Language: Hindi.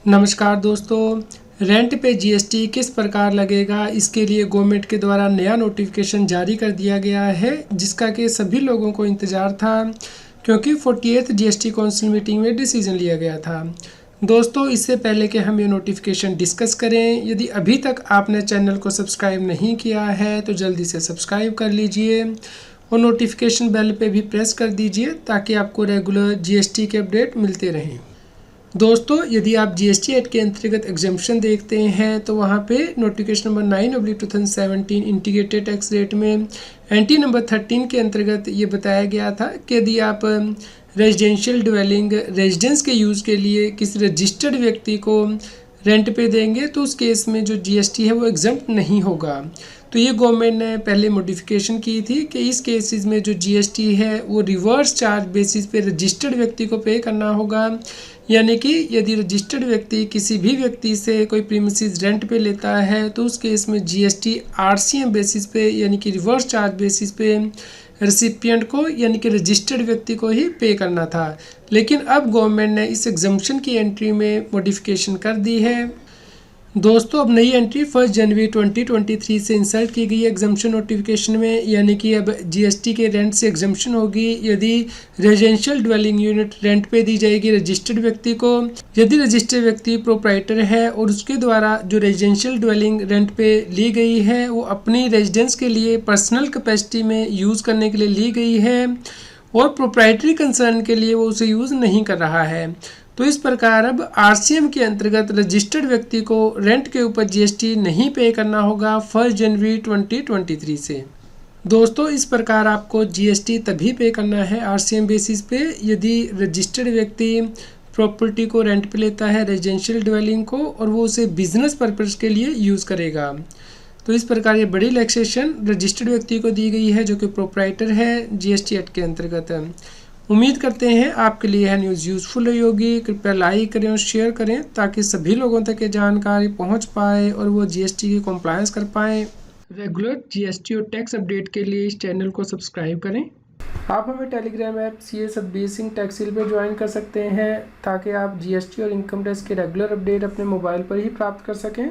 नमस्कार दोस्तों, रेंट पे जीएसटी किस प्रकार लगेगा, इसके लिए गवर्नमेंट के द्वारा नया नोटिफिकेशन जारी कर दिया गया है, जिसका कि सभी लोगों को इंतज़ार था क्योंकि 48th जीएसटी काउंसिल मीटिंग में डिसीजन लिया गया था। दोस्तों, इससे पहले कि हम ये नोटिफिकेशन डिस्कस करें, यदि अभी तक आपने चैनल को सब्सक्राइब नहीं किया है तो जल्दी से सब्सक्राइब कर लीजिए और नोटिफिकेशन बेल पे भी प्रेस कर दीजिए ताकि आपको रेगुलर जीएसटी के अपडेट मिलते रहें। दोस्तों, यदि आप जीएसटी एक्ट के अंतर्गत एग्जाम्पशन देखते हैं तो वहाँ पे notification number 9/2017 integrated tax rate में एंटी नंबर 13 के अंतर्गत ये बताया गया था कि यदि आप रेजिडेंशियल ड्वेलिंग रेजिडेंस के यूज़ के लिए किसी रजिस्टर्ड व्यक्ति को रेंट पे देंगे तो उस केस में जो जीएसटी है वो एग्जम्प्ट नहीं होगा। तो ये गवर्नमेंट ने पहले मॉडिफिकेशन की थी कि इस केसेस में जो जीएसटी है वो रिवर्स चार्ज बेसिस पे रजिस्टर्ड व्यक्ति को पे करना होगा। यानी कि यदि रजिस्टर्ड व्यक्ति किसी भी व्यक्ति से कोई प्रीमिसेस रेंट पे लेता है तो उस केस में जीएसटी आरसीएम बेसिस पे यानी कि रिवर्स चार्ज बेसिस पे रेसिपिएंट को यानी कि रजिस्टर्ड व्यक्ति को ही पे करना था। लेकिन अब गवर्नमेंट ने इस एग्जम्पशन की एंट्री में मॉडिफिकेशन कर दी है। दोस्तों, अब नई एंट्री 1 जनवरी 2023 से इंसर्ट की गई है एग्जम्पशन नोटिफिकेशन में, यानी कि अब जीएसटी के रेंट से एग्जम्पशन होगी यदि रेजिडेंशियल ड्वेलिंग यूनिट रेंट पे दी जाएगी रजिस्टर्ड व्यक्ति को। यदि रजिस्टर्ड व्यक्ति प्रोप्राइटर है और उसके द्वारा जो रेजिडेंशियल ड्वेलिंग रेंट पे ली गई है वो अपनी रेजिडेंस के लिए पर्सनल कैपेसिटी में यूज़ करने के लिए ली गई है और प्रोप्राइटरी कंसर्न के लिए वो उसे यूज़ नहीं कर रहा है, तो इस प्रकार अब आरसीएम के अंतर्गत रजिस्टर्ड व्यक्ति को रेंट के ऊपर जीएसटी नहीं पे करना होगा 1 जनवरी 2023 से। दोस्तों, इस प्रकार आपको जीएसटी तभी पे करना है आरसीएम बेसिस पे यदि रजिस्टर्ड व्यक्ति प्रॉपर्टी को रेंट पे लेता है रेजिडेंशियल ड्वेलिंग को और वो उसे बिजनेस पर्पज़ के लिए यूज़ करेगा। तो इस प्रकार ये बड़ी रिलैक्सेशन रजिस्टर्ड व्यक्ति को दी गई है जो कि प्रोप्राइटर है जीएसटी एक्ट के अंतर्गत। उम्मीद करते हैं आपके लिए यह न्यूज़ यूज़फुल रही होगी। कृपया लाइक करें और शेयर करें ताकि सभी लोगों तक ये जानकारी पहुंच पाए और वो जीएसटी की कंप्लायंस कर पाएँ। रेगुलर जीएसटी और टैक्स अपडेट के लिए इस चैनल को सब्सक्राइब करें। आप हमें Telegram app CS Satbir Singh टैक्सिल पर ज्वाइन कर सकते हैं ताकि आप जीएसटी और इनकम टैक्स के रेगुलर अपडेट अपने मोबाइल पर ही प्राप्त कर सकें।